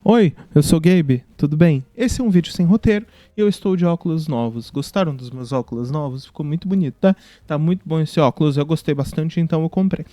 Oi, eu sou o Gabe, tudo bem? Esse é um vídeo sem roteiro e eu estou de óculos novos. Gostaram dos meus óculos novos? Ficou muito bonito, tá? Tá muito bom esse óculos, eu gostei bastante, então eu comprei.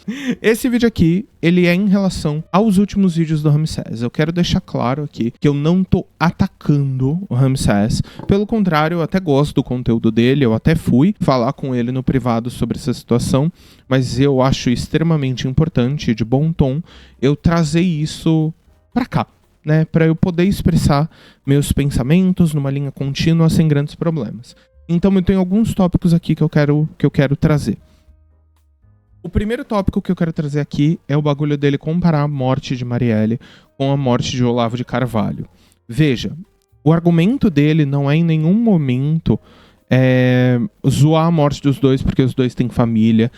Esse vídeo aqui, ele é em relação aos últimos vídeos do Ramsés. Eu quero deixar claro aqui que eu não tô atacando o Ramsés. Pelo contrário, eu até gosto do conteúdo dele, eu até fui falar com ele no privado sobre essa situação, mas eu acho extremamente importante, de bom tom, eu trazer isso pra cá. Né, para eu poder expressar meus pensamentos numa linha contínua sem grandes problemas. Então eu tenho alguns tópicos aqui que eu quero trazer. O primeiro tópico que eu quero trazer aqui é o bagulho dele comparar a morte de Marielle com a morte de Olavo de Carvalho. Veja, o argumento dele não é em nenhum momento zoar a morte dos dois porque os dois têm família,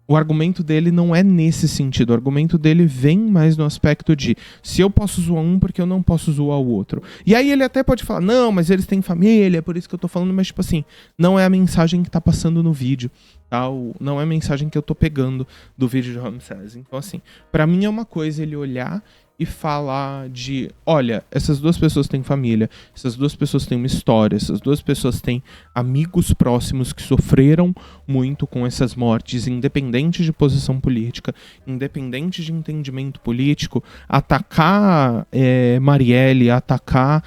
o argumento dele não é nesse sentido. O argumento dele vem mais no aspecto de se eu posso zoar um, porque eu não posso zoar o outro. E aí ele até pode falar, não, mas eles têm família, é por isso que eu tô falando, mas tipo assim, não é a mensagem que tá passando no vídeo, tá? Não é a mensagem que eu tô pegando do vídeo de Ramsés. Então assim, pra mim é uma coisa ele olhar e falar de, olha, essas duas pessoas têm família, essas duas pessoas têm uma história, essas duas pessoas têm amigos próximos que sofreram muito com essas mortes, independente de posição política, independente de entendimento político. Atacar Marielle, atacar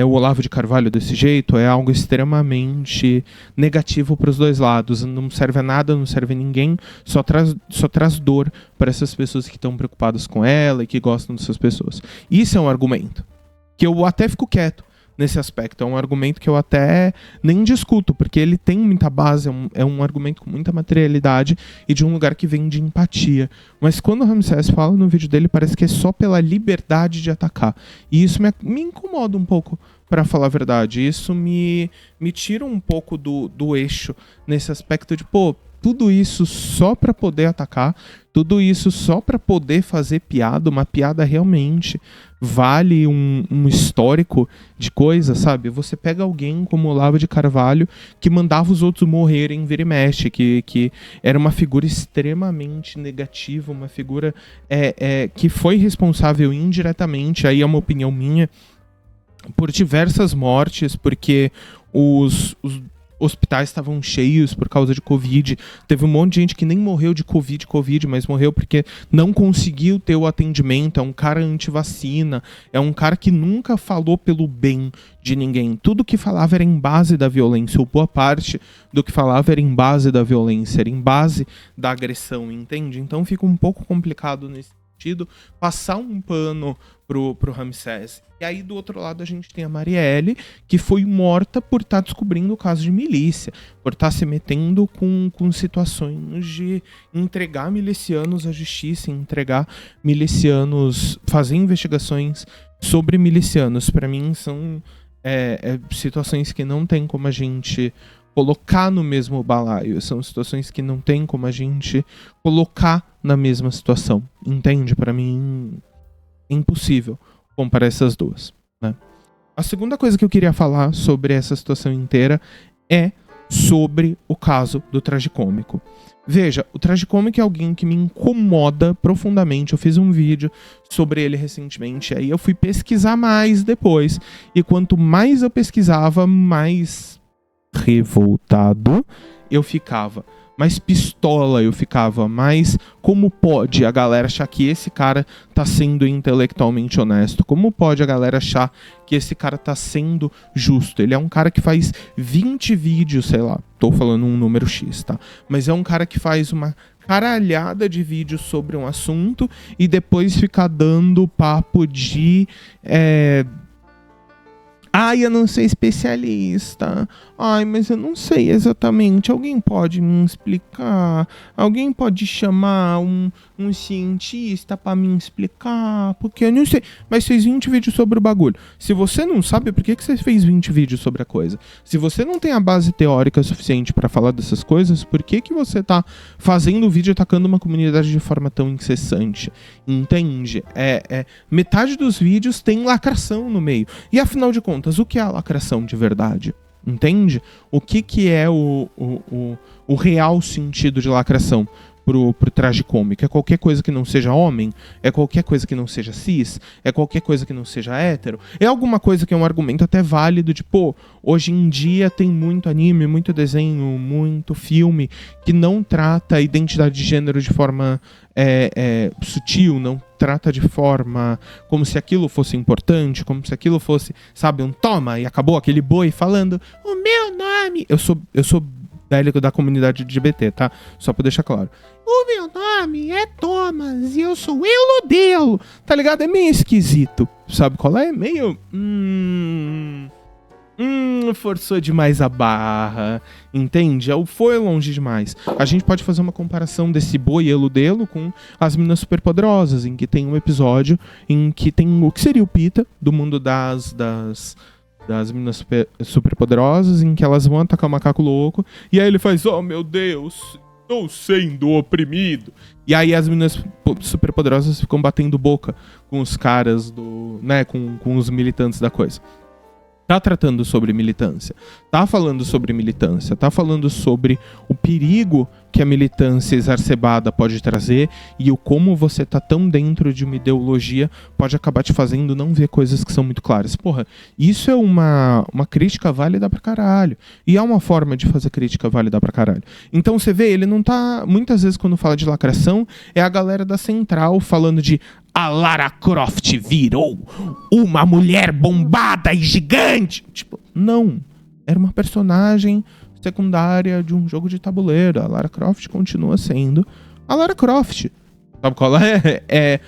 o Olavo de Carvalho desse jeito é algo extremamente negativo para os dois lados. Não serve a nada, não serve a ninguém, só traz dor para essas pessoas que estão preocupadas com ela e que gostam dessas pessoas. Isso é um argumento que eu até fico quieto nesse aspecto. É um argumento que eu até nem discuto, porque ele tem muita base, é um argumento com muita materialidade e de um lugar que vem de empatia. Mas quando o Ramsés fala no vídeo dele, parece que é só pela liberdade de atacar. E isso me incomoda um pouco, para falar a verdade. Isso me tira um pouco do eixo nesse aspecto de, pô, tudo isso só para poder atacar, tudo isso só para poder fazer piada, uma piada realmente vale um histórico de coisa, sabe? Você pega alguém como Olavo de Carvalho, que mandava os outros morrerem vira e mexe, que era uma figura extremamente negativa, uma figura que foi responsável indiretamente, aí é uma opinião minha, por diversas mortes, porque os hospitais estavam cheios por causa de Covid. Teve um monte de gente que nem morreu de Covid, mas morreu porque não conseguiu ter o atendimento. É um cara anti-vacina, é um cara que nunca falou pelo bem de ninguém. Tudo que falava era em base da violência, ou boa parte do que falava era em base da violência, era em base da agressão, entende? Então fica um pouco complicado nesse sentido passar um pano pro Ramsés. E aí do outro lado a gente tem a Marielle, que foi morta por estar descobrindo o caso de milícia, por estar se metendo com situações de entregar milicianos à justiça, entregar milicianos, fazer investigações sobre milicianos. Para mim são situações que não tem como a gente colocar no mesmo balaio, são situações que não tem como a gente colocar na mesma situação, entende? Para mim é impossível comparar essas duas, né? A segunda coisa que eu queria falar sobre essa situação inteira é sobre o caso do tragicômico. Veja, o tragicômico é alguém que me incomoda profundamente. Eu fiz um vídeo sobre ele recentemente, aí eu fui pesquisar mais depois, e quanto mais eu pesquisava, mais revoltado eu ficava, mais pistola eu ficava, mais como pode a galera achar que esse cara tá sendo intelectualmente honesto, como pode a galera achar que esse cara tá sendo justo. Ele é um cara que faz 20 vídeos, sei lá, tô falando um número X, tá? Mas é um cara que faz uma caralhada de vídeos sobre um assunto e depois fica dando papo de ai, eu não sou especialista. Ai, mas eu não sei exatamente. Alguém pode me explicar? Alguém pode chamar um cientista pra me explicar? Porque eu não sei. Mas fez 20 vídeos sobre o bagulho. Se você não sabe, por que você fez 20 vídeos sobre a coisa? Se você não tem a base teórica suficiente pra falar dessas coisas, por que você tá fazendo vídeo atacando uma comunidade de forma tão incessante? Entende? Metade dos vídeos tem lacração no meio. E afinal de contas, o que é a lacração de verdade? Entende? O que é o real sentido de lacração? pro tragicômico. É qualquer coisa que não seja homem, é qualquer coisa que não seja cis, é qualquer coisa que não seja hétero, é alguma coisa que é um argumento até válido de, pô, hoje em dia tem muito anime, muito desenho, muito filme que não trata a identidade de gênero de forma sutil, não trata de forma como se aquilo fosse importante, como se aquilo fosse, sabe, um toma e acabou aquele boi falando o meu nome. Eu sou bélico da comunidade LGBT, tá? Só pra deixar claro. O meu nome é Thomas e eu sou Elodelo. Tá ligado? É meio esquisito. Sabe qual é? Meio... forçou demais a barra. Entende? Foi longe demais. A gente pode fazer uma comparação desse boi Elodelo com as Meninas Superpoderosas, em que tem um episódio em que tem o que seria o Pita, do mundo das meninas superpoderosas, em que elas vão atacar o macaco louco, e aí ele faz, oh meu Deus, estou sendo oprimido. E aí as meninas superpoderosas ficam batendo boca com os caras com os militantes da coisa. Tá tratando sobre militância, tá falando sobre militância, tá falando sobre o perigo que a militância exacerbada pode trazer e o como você tá tão dentro de uma ideologia pode acabar te fazendo não ver coisas que são muito claras. Porra, isso é uma crítica válida pra caralho. E é uma forma de fazer crítica válida pra caralho. Então você vê, ele não tá... Muitas vezes quando fala de lacração, é a galera da Central falando de a Lara Croft virou uma mulher bombada e gigante. Tipo, não. Era uma personagem secundária de um jogo de tabuleiro. A Lara Croft continua sendo a Lara Croft. Sabe qual é?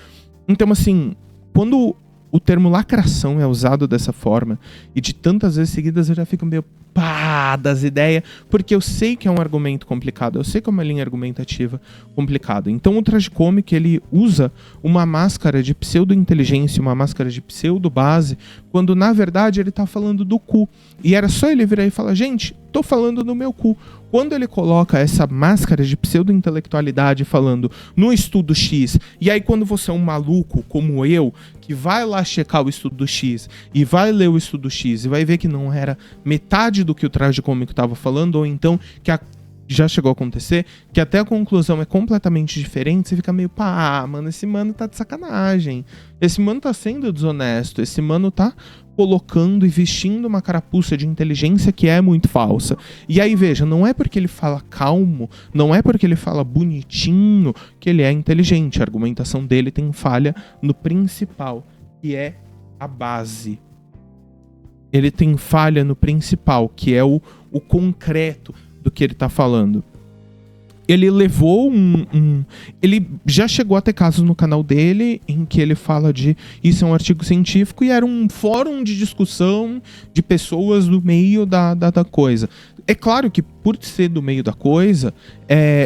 Então, assim, quando o termo lacração é usado dessa forma, e de tantas vezes seguidas eu já fico meio pá das ideias, porque eu sei que é um argumento complicado, eu sei que é uma linha argumentativa complicada. Então o tragicômico, ele usa uma máscara de pseudo-inteligência, uma máscara de pseudo-base, quando na verdade ele tá falando do cu. E era só ele virar e falar, gente, tô falando do meu cu. Quando ele coloca essa máscara de pseudo-intelectualidade falando no estudo X, e aí quando você é um maluco como eu, que vai lá checar o estudo X, e vai ler o estudo X, e vai ver que não era metade do que o tragicômico estava falando, ou então que já chegou a acontecer, que até a conclusão é completamente diferente, você fica meio, pá, mano, esse mano tá de sacanagem. Esse mano tá sendo desonesto, esse mano tá colocando e vestindo uma carapuça de inteligência que é muito falsa. E aí, veja, não é porque ele fala calmo, não é porque ele fala bonitinho que ele é inteligente. A argumentação dele tem falha no principal, que é a base. Ele tem falha no principal, que é o concreto do que ele tá falando. Ele levou ele já chegou a ter casos no canal dele em que ele fala de isso é um artigo científico e era um fórum de discussão de pessoas do meio da coisa. É claro que por ser do meio da coisa,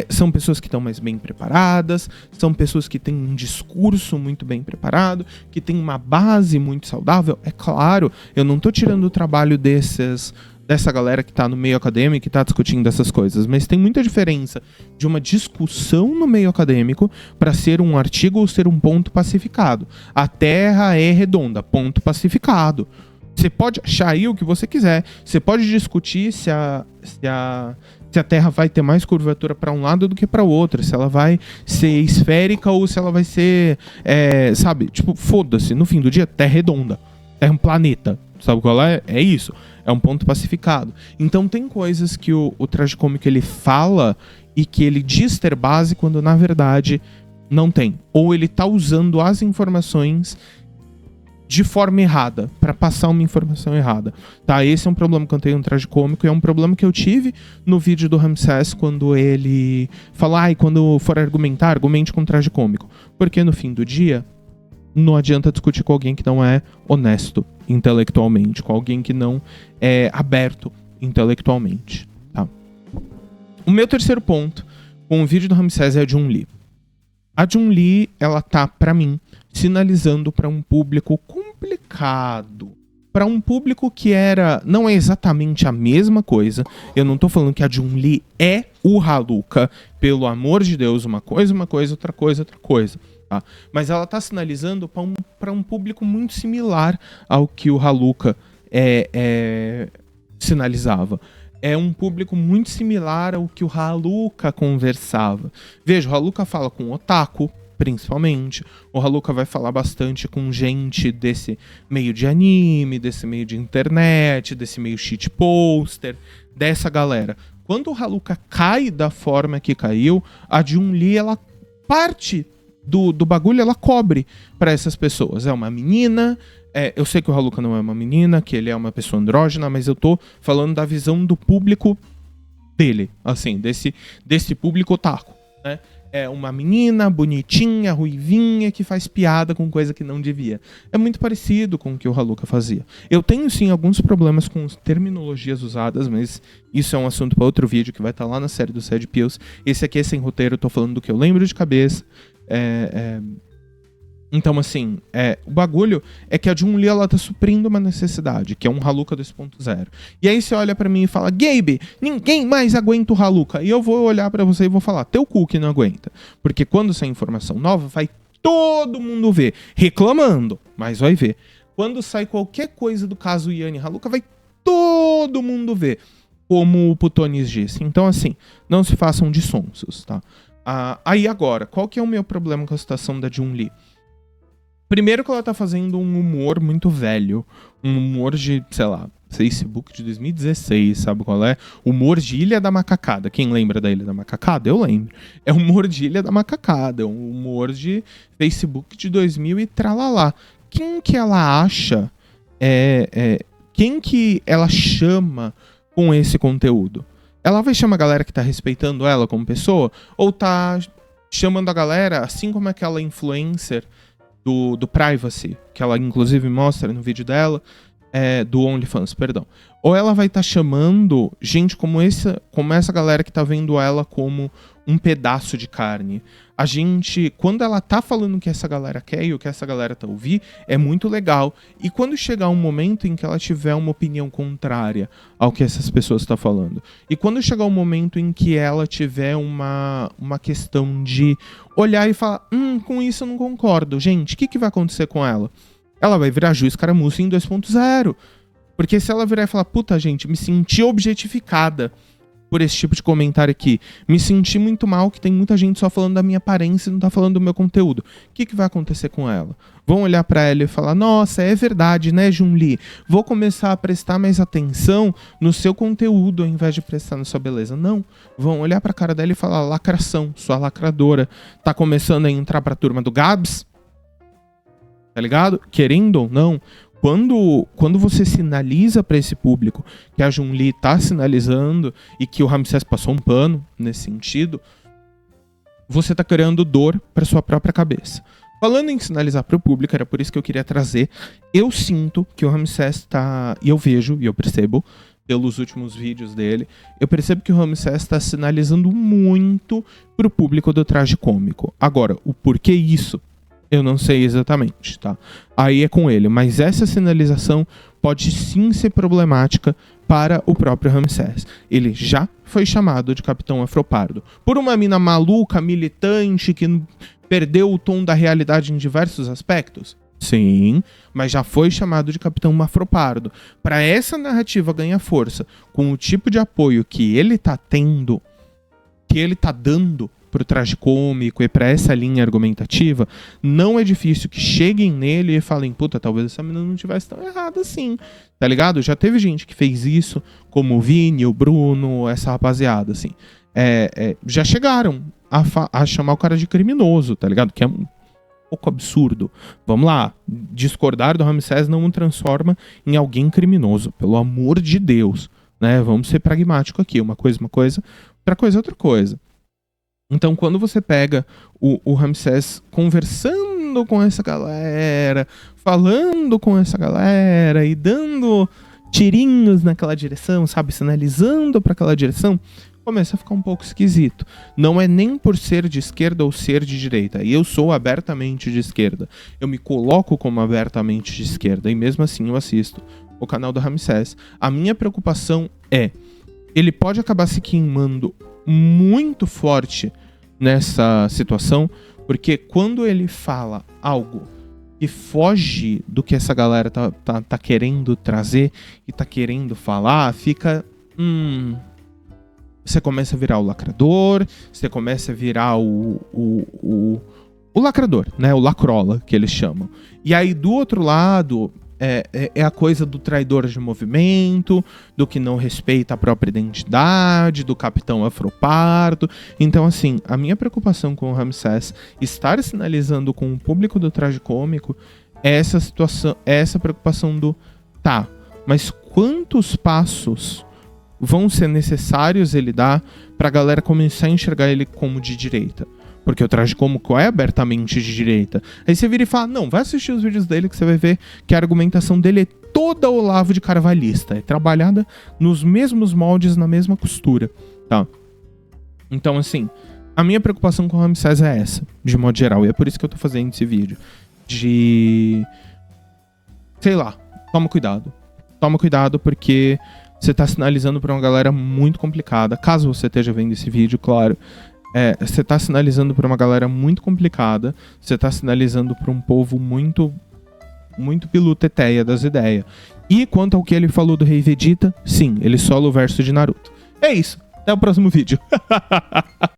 são pessoas que estão mais bem preparadas, são pessoas que têm um discurso muito bem preparado, que têm uma base muito saudável. É claro, eu não tô tirando o trabalho dessa galera que tá no meio acadêmico e tá discutindo essas coisas, mas tem muita diferença de uma discussão no meio acadêmico para ser um artigo ou ser um ponto pacificado. A Terra é redonda, ponto pacificado. Você pode achar aí o que você quiser, você pode discutir se a Terra vai ter mais curvatura para um lado do que para o outro, se ela vai ser esférica ou se ela vai ser, sabe, tipo, foda-se, no fim do dia, Terra é redonda, Terra é um planeta, sabe qual é? É isso. É um ponto pacificado. Então tem coisas que o tragicômico ele fala e que ele diz ter base quando na verdade não tem. Ou ele tá usando as informações de forma errada, para passar uma informação errada. Tá, esse é um problema que eu tenho no tragicômico e é um problema que eu tive no vídeo do Ramsés quando ele fala, quando for argumentar, argumente com o tragicômico. Porque no fim do dia, não adianta discutir com alguém que não é honesto intelectualmente, com alguém que não é aberto intelectualmente, tá? O meu terceiro ponto com o vídeo do Ramsés é a Jun-Li. A Jun-Li, ela tá, pra mim, sinalizando para um público complicado. Para um público que não é exatamente a mesma coisa. Eu não tô falando que a Jun-Li é o Haluka, pelo amor de Deus, uma coisa, outra coisa. Tá? Mas ela está sinalizando para um público muito similar ao que o Haluka sinalizava. é um público muito similar ao que o Haluka conversava. Veja, o Haluka fala com otaku, principalmente. O Haluka vai falar bastante com gente desse meio de anime, desse meio de internet, desse meio shitposter, dessa galera. Quando o Haluka cai da forma que caiu, a Jun-Li, ela parte do bagulho, ela cobre pra essas pessoas. É uma menina, eu sei que o Haluka não é uma menina, que ele é uma pessoa andrógena, mas eu tô falando da visão do público dele, assim, desse público otaku, né? É uma menina bonitinha, ruivinha, que faz piada com coisa que não devia. É muito parecido com o que o Haluka fazia. Eu tenho, sim, alguns problemas com as terminologias usadas, mas isso é um assunto para outro vídeo que vai estar lá na série do Sad Pills. Esse aqui é sem roteiro, eu tô falando do que eu lembro de cabeça. Então, assim, o bagulho é que a Jun-Li, ela tá suprindo uma necessidade, que é um Haluka 2.0. E aí você olha pra mim e fala, Gabe, ninguém mais aguenta o Haluka. E eu vou olhar pra você e vou falar, teu cu que não aguenta. Porque quando sai informação nova, vai todo mundo ver. Reclamando, mas vai ver. Quando sai qualquer coisa do caso Yanni Haluka, vai todo mundo ver. Como o Putonis disse. Então, assim, não se façam de sonsos, tá? Aí agora, qual que é o meu problema com a situação da Jun-Li? Primeiro que ela tá fazendo um humor muito velho. Um humor de, sei lá, Facebook de 2016, sabe qual é? Humor de Ilha da Macacada. Quem lembra da Ilha da Macacada? Eu lembro. É humor de Ilha da Macacada. É um humor de Facebook de 2000 e tralalá. Quem que ela acha... quem que ela chama com esse conteúdo? Ela vai chamar a galera que tá respeitando ela como pessoa? Ou tá chamando a galera, assim como aquela influencer... Do Privacy, que ela inclusive mostra no vídeo dela, do OnlyFans, perdão. Ou ela vai estar chamando gente como essa galera que tá vendo ela como um pedaço de carne. A gente, quando ela tá falando o que essa galera quer e o que essa galera tá ouvindo, é muito legal. E quando chegar um momento em que ela tiver uma opinião contrária ao que essas pessoas estão falando, e quando chegar um momento em que ela tiver uma questão de olhar e falar, com isso eu não concordo, gente, o que vai acontecer com ela? Ela vai virar juiz caramuça em 2.0. Porque se ela virar e falar, puta, gente, me senti objetificada por esse tipo de comentário aqui, me senti muito mal que tem muita gente só falando da minha aparência e não tá falando do meu conteúdo, o que vai acontecer com ela? Vão olhar pra ela e falar, nossa, é verdade, né, Jun-Li? Vou começar a prestar mais atenção no seu conteúdo ao invés de prestar na sua beleza. Não, vão olhar pra cara dela e falar, lacração, sua lacradora, tá começando a entrar pra turma do Gabs? Tá ligado? Querendo ou não, quando você sinaliza para esse público que a Jun-Li tá sinalizando e que o Ramsés passou um pano nesse sentido, você tá criando dor para sua própria cabeça. Falando em sinalizar para o público, era por isso que eu queria trazer. Eu sinto que o Ramsés tá, e eu vejo, e eu percebo pelos últimos vídeos dele, eu percebo que o Ramsés está sinalizando muito pro público do traje cômico. Agora, o porquê isso? Eu não sei exatamente, tá? Aí é com ele, mas essa sinalização pode sim ser problemática para o próprio Ramsés. Ele já foi chamado de Capitão Afropardo por uma mina maluca, militante, que perdeu o tom da realidade em diversos aspectos. Sim, mas já foi chamado de Capitão Afropardo. Para essa narrativa ganhar força, com o tipo de apoio que ele tá tendo, que ele tá dando pro traje cômico e pra essa linha argumentativa, não é difícil que cheguem nele e falem, puta, talvez essa menina não tivesse tão errada assim, tá ligado? Já teve gente que fez isso, como o Vini, o Bruno, essa rapaziada, assim. Já chegaram a chamar o cara de criminoso, tá ligado? Que é um pouco absurdo. Vamos lá, discordar do Ramsés não o transforma em alguém criminoso, pelo amor de Deus, né? Vamos ser pragmático aqui, uma coisa, outra coisa. Então, quando você pega o Ramsés conversando com essa galera, falando com essa galera e dando tirinhos naquela direção, sabe, sinalizando para aquela direção, começa a ficar um pouco esquisito. Não é nem por ser de esquerda ou ser de direita. E eu sou abertamente de esquerda. Eu me coloco como abertamente de esquerda e mesmo assim eu assisto o canal do Ramsés. A minha preocupação é, ele pode acabar se queimando muito forte nessa situação, porque quando ele fala algo que foge do que essa galera tá querendo trazer e tá querendo falar, fica você começa a virar o lacrador, você começa a virar o lacrador, né? O lacrola, que eles chamam. E aí, do outro lado, é a coisa do traidor de movimento, do que não respeita a própria identidade, do capitão afropardo. Então, assim, a minha preocupação com o Ramsés estar sinalizando com o público do tragicômico é essa situação, é essa preocupação do tá, mas quantos passos vão ser necessários ele dar pra galera começar a enxergar ele como de direita? Porque o tragicômico é abertamente de direita. Aí você vira e fala, não, vai assistir os vídeos dele que você vai ver que a argumentação dele é toda Olavo de Carvalhista. É trabalhada nos mesmos moldes, na mesma costura, tá? Então, assim, a minha preocupação com o Ramsés é essa, de modo geral. E é por isso que eu tô fazendo esse vídeo. Sei lá, toma cuidado. Toma cuidado porque você tá sinalizando pra uma galera muito complicada. Caso você esteja vendo esse vídeo, claro. Você tá sinalizando pra uma galera muito complicada. Você tá sinalizando pra um povo muito piluteteia das ideias. E quanto ao que ele falou do Rei Vegeta, sim, ele sola o verso de Naruto. É isso. Até o próximo vídeo.